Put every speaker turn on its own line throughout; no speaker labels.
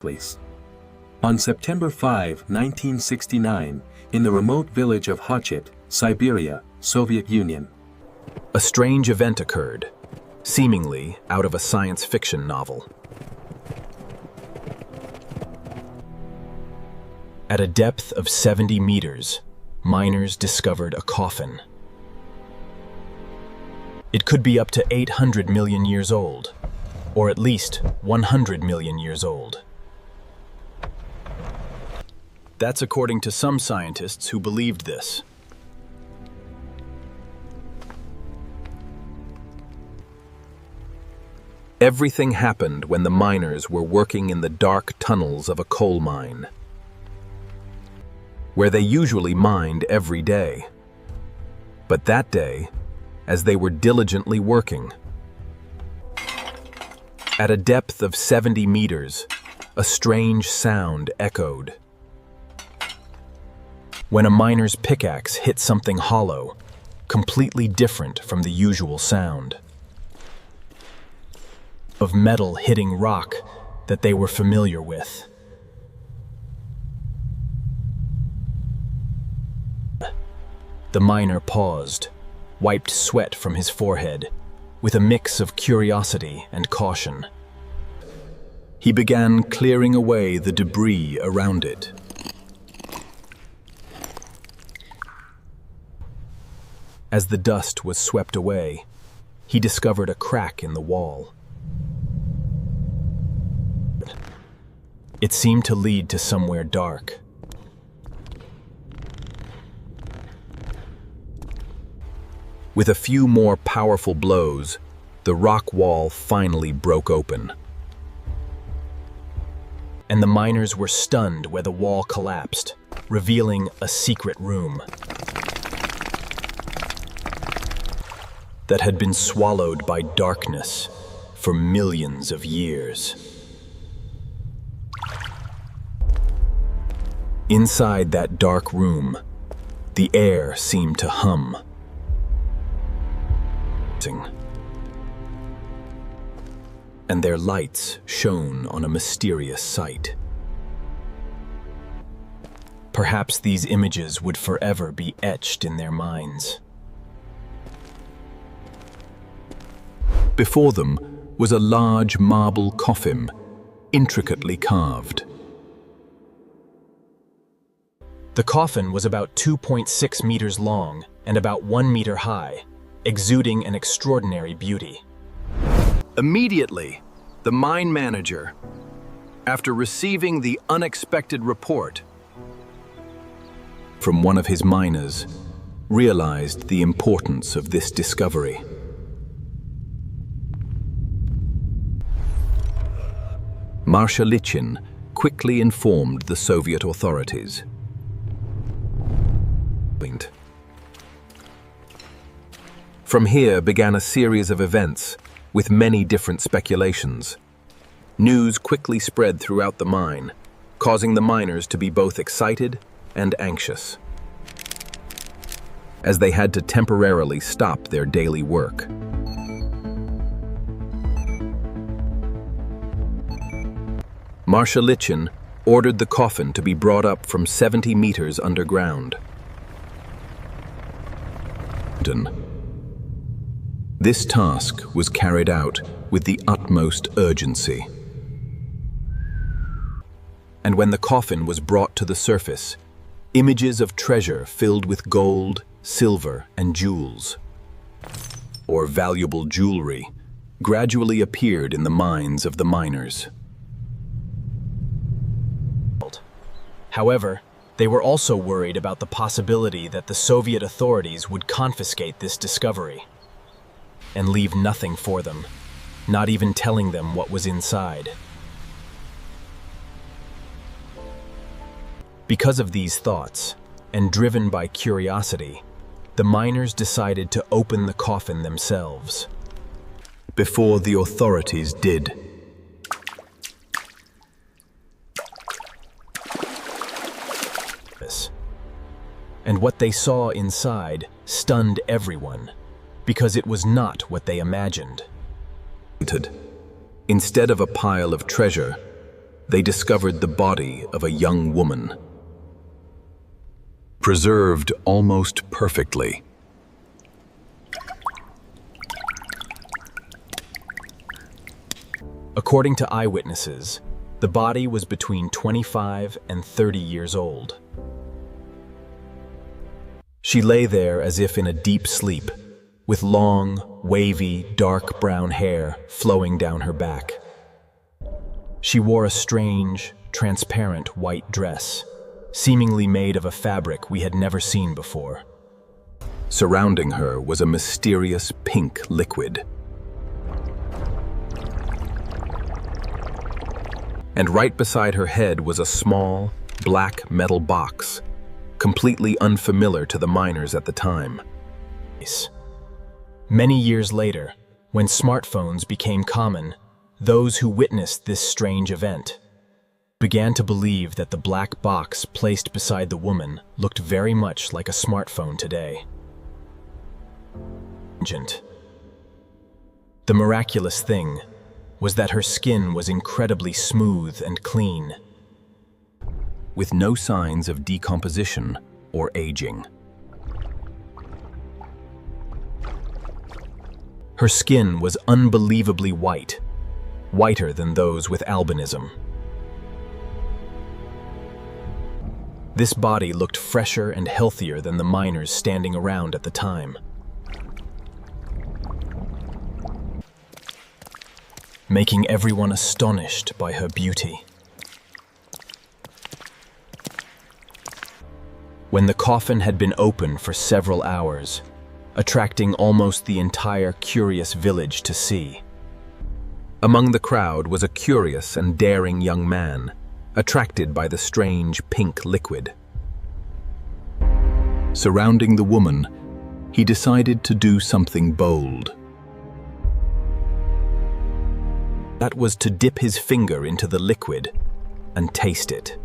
place. On September 5, 1969, in the remote village of Khochet, Siberia, Soviet Union,
a strange event occurred, seemingly out of a science fiction novel. At a depth of 70 meters, miners discovered a coffin. It could be up to 800 million years old, or at least 100 million years old. That's according to some scientists who believed this. Everything happened when the miners were working in the dark tunnels of a coal mine, where they usually mined every day. But that day, as they were diligently working, at a depth of 70 meters, a strange sound echoed. When a miner's pickaxe hit something hollow, completely different from the usual sound of metal hitting rock that they were familiar with. The miner paused, wiped sweat from his forehead, with a mix of curiosity and caution. He began clearing away the debris around it. As the dust was swept away, he discovered a crack in the wall. It seemed to lead to somewhere dark. With a few more powerful blows, the rock wall finally broke open. And the miners were stunned where the wall collapsed, revealing a secret room that had been swallowed by darkness for millions of years. Inside that dark room, the air seemed to hum. And their lights shone on a mysterious sight. Perhaps these images would forever be etched in their minds. Before them was a large marble coffin, intricately carved. The coffin was about 2.6 meters long and about 1 meter high, exuding an extraordinary beauty. Immediately, the mine manager, after receiving the unexpected report from one of his miners, realized the importance of this discovery. Marshalichin quickly informed the Soviet authorities. From here began a series of events with many different speculations. News quickly spread throughout the mine, causing the miners to be both excited and anxious, as they had to temporarily stop their daily work. Marshalichin ordered the coffin to be brought up from 70 meters underground. This task was carried out with the utmost urgency. And when the coffin was brought to the surface, images of treasure filled with gold, silver, and jewels, or valuable jewelry, gradually appeared in the minds of the miners. However, they were also worried about the possibility that the Soviet authorities would confiscate this discovery and leave nothing for them, not even telling them what was inside. Because of these thoughts, and driven by curiosity, the miners decided to open the coffin themselves before the authorities did. And what they saw inside stunned everyone, because it was not what they imagined. Instead of a pile of treasure, they discovered the body of a young woman, preserved almost perfectly. According to eyewitnesses, the body was between 25 and 30 years old. She lay there as if in a deep sleep, with long, wavy, dark brown hair flowing down her back. She wore a strange, transparent white dress, seemingly made of a fabric we had never seen before. Surrounding her was a mysterious pink liquid. And right beside her head was a small, black metal box, completely unfamiliar to the miners at the time. Many years later, when smartphones became common, those who witnessed this strange event began to believe that the black box placed beside the woman looked very much like a smartphone today. The miraculous thing was that her skin was incredibly smooth and clean, with no signs of decomposition or aging. Her skin was unbelievably white, whiter than those with albinism. This body looked fresher and healthier than the miners standing around at the time, making everyone astonished by her beauty. When the coffin had been open for several hours, attracting almost the entire curious village to see. Among the crowd was a curious and daring young man, attracted by the strange pink liquid. Surrounding the woman, he decided to do something bold. That was to dip his finger into the liquid and taste it.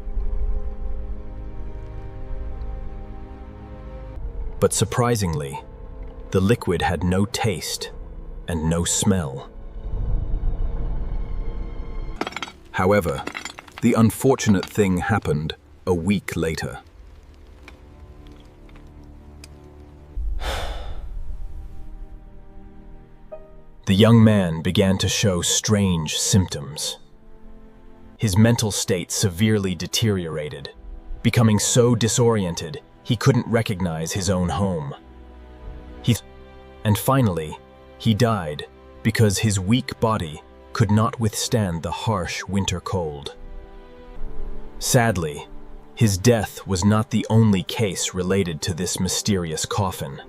But surprisingly, the liquid had no taste and no smell. However, the unfortunate thing happened a week later. The young man began to show strange symptoms. His mental state severely deteriorated, becoming so disoriented he couldn't recognize his own home. And finally, he died because his weak body could not withstand the harsh winter cold. Sadly, his death was not the only case related to this mysterious coffin.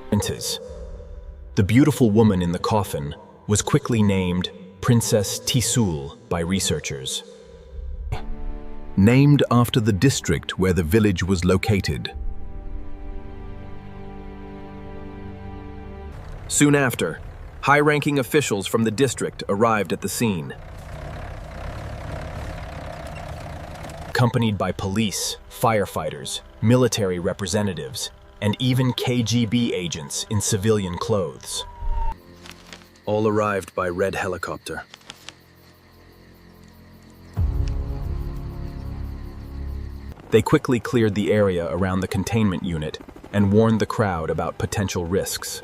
The beautiful woman in the coffin was quickly named Princess Tisul by researchers, named after the district where the village was located. Soon after, high-ranking officials from the district arrived at the scene, accompanied by police, firefighters, military representatives, and even KGB agents in civilian clothes. All arrived by red helicopter. They quickly cleared the area around the containment unit and warned the crowd about potential risks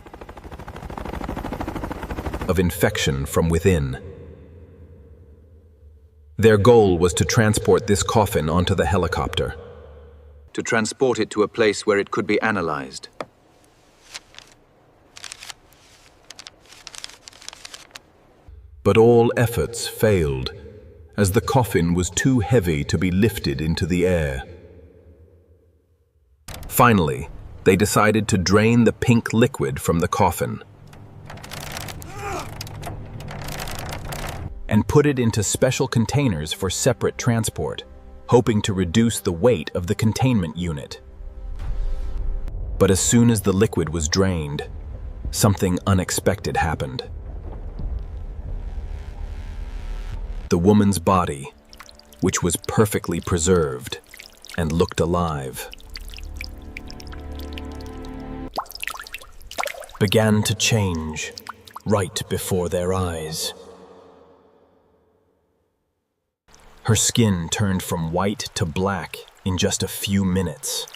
of infection from within. Their goal was to transport this coffin onto the helicopter,
to transport it to a place where it could be analyzed.
but all efforts failed, as the coffin was too heavy to be lifted into the air. Finally, they decided to drain the pink liquid from the coffin and put it into special containers for separate transport, hoping to reduce the weight of the containment unit. But as soon as the liquid was drained, something unexpected happened. The woman's body, which was perfectly preserved and looked alive, began to change right before their eyes. Her skin turned from white to black in just a few minutes,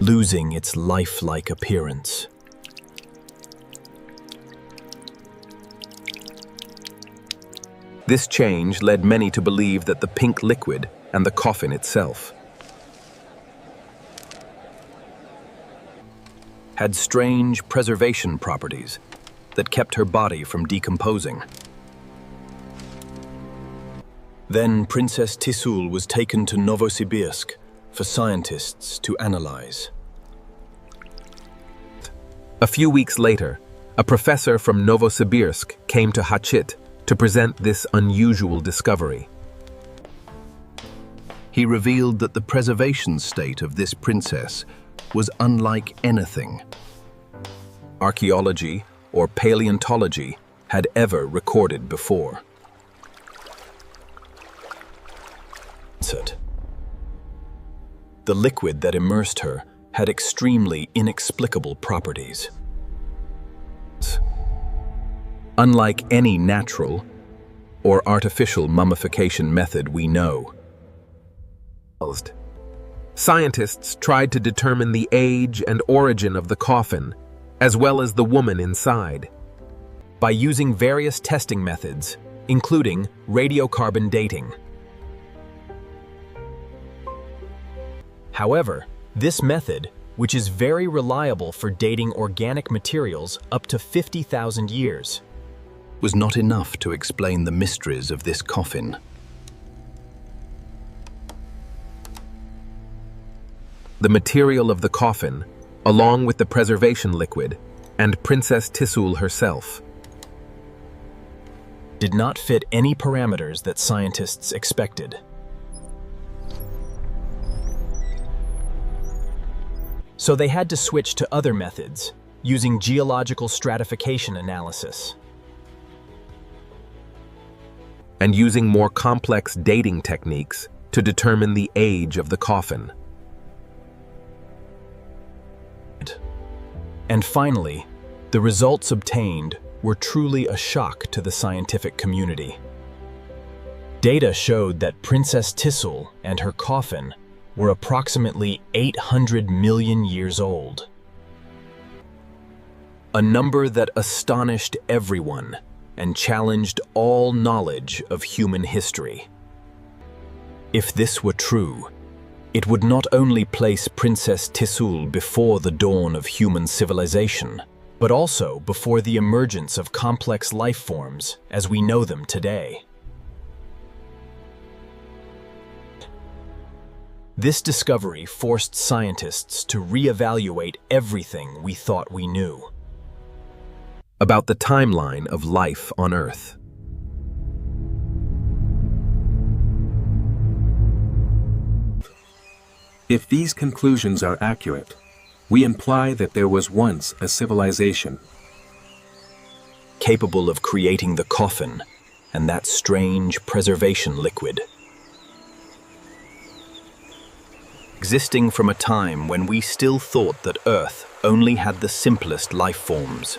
losing its lifelike appearance. This change led many to believe that the pink liquid and the coffin itself had strange preservation properties that kept her body from decomposing. Then Princess Tisul was taken to Novosibirsk for scientists to analyze. A few weeks later, a professor from Novosibirsk came to Khachit to present this unusual discovery. He revealed that the preservation state of this princess was unlike anything archaeology or paleontology had ever recorded before. The liquid that immersed her had extremely inexplicable properties. Unlike any natural or artificial mummification method we know. Scientists tried to determine the age and origin of the coffin, as well as the woman inside, by using various testing methods, including radiocarbon dating. However, this method, which is very reliable for dating organic materials up to 50,000 years, was not enough to explain the mysteries of this coffin. The material of the coffin, along with the preservation liquid, and Princess Tisul herself, did not fit any parameters that scientists expected. So they had to switch to other methods, using geological stratification analysis and using more complex dating techniques to determine the age of the coffin. And finally, the results obtained were truly a shock to the scientific community. Data showed that Princess Tisul and her coffin were approximately 800 million years old. A number that astonished everyone and challenged all knowledge of human history. If this were true, it would not only place Princess Tisul before the dawn of human civilization, but also before the emergence of complex life forms as we know them today. This discovery forced scientists to reevaluate everything we thought we knew about the timeline of life on Earth.
If these conclusions are accurate, we imply that there was once a civilization
capable of creating the coffin and that strange preservation liquid, existing from a time when we still thought that Earth only had the simplest life forms.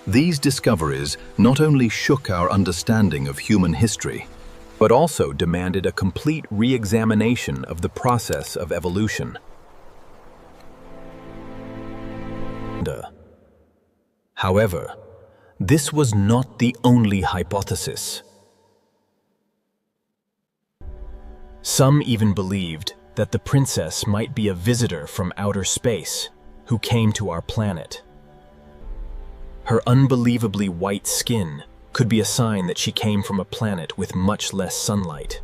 These discoveries not only shook our understanding of human history, but also demanded a complete re-examination of the process of evolution. However, this was not the only hypothesis. Some even believed that the princess might be a visitor from outer space who came to our planet. Her unbelievably white skin could be a sign that she came from a planet with much less sunlight.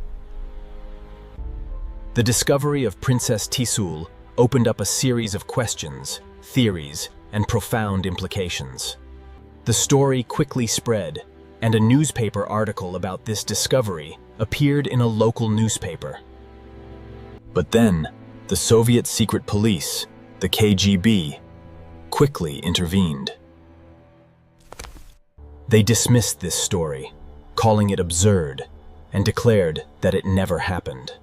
The discovery of Princess Tisul opened up a series of questions, theories, and profound implications. The story quickly spread, and a newspaper article about this discovery appeared in a local newspaper. But then, the Soviet secret police, the KGB, quickly intervened. They dismissed this story, calling it absurd, and declared that it never happened.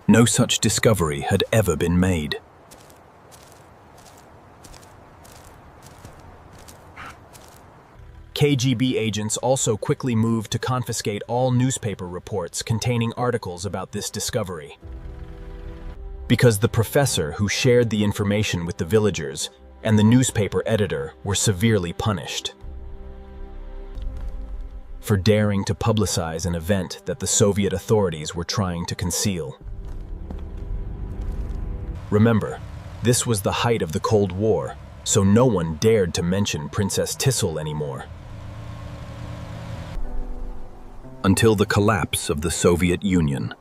No such discovery had ever been made. KGB agents also quickly moved to confiscate all newspaper reports containing articles about this discovery. Because the professor who shared the information with the villagers and the newspaper editor were severely punished for daring to publicize an event that the Soviet authorities were trying to conceal. Remember, this was the height of the Cold War, so no one dared to mention Princess Tisul anymore. Until the collapse of the Soviet Union.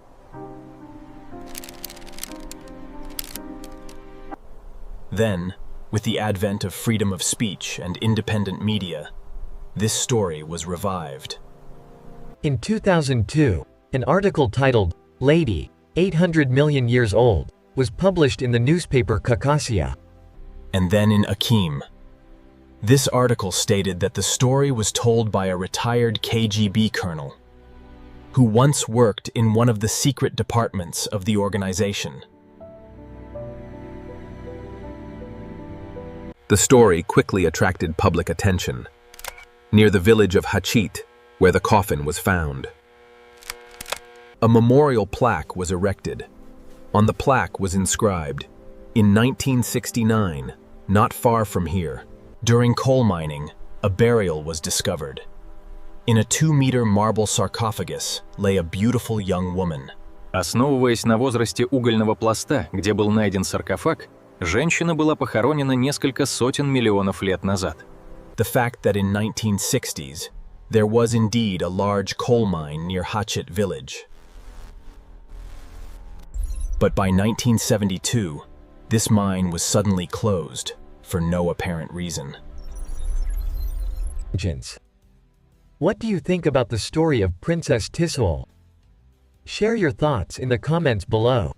Then, with the advent of freedom of speech and independent media, this story was revived.
In 2002, an article titled, "Lady, 800 Million Years Old," was published in the newspaper Caucasia.
And then in Akim. This article stated that the story was told by a retired KGB colonel who once worked in one of the secret departments of the organization. The story quickly attracted public attention near the village of Hachit, where the coffin was found. A memorial plaque was erected. On the plaque was inscribed, "In 1969, not far from here, during coal mining, a burial was discovered. In a 2-meter marble sarcophagus lay a beautiful young woman."
Основываясь на возрасте угольного пласта, где был найден саркофаг, женщина была похоронена несколько сотен миллионов лет назад.
The fact that in 1960s, there was indeed a large coal mine near Hachit village. But by 1972, this mine was suddenly closed for no apparent reason.
What do you think about the story of Princess Tisul? Share your thoughts in the comments below.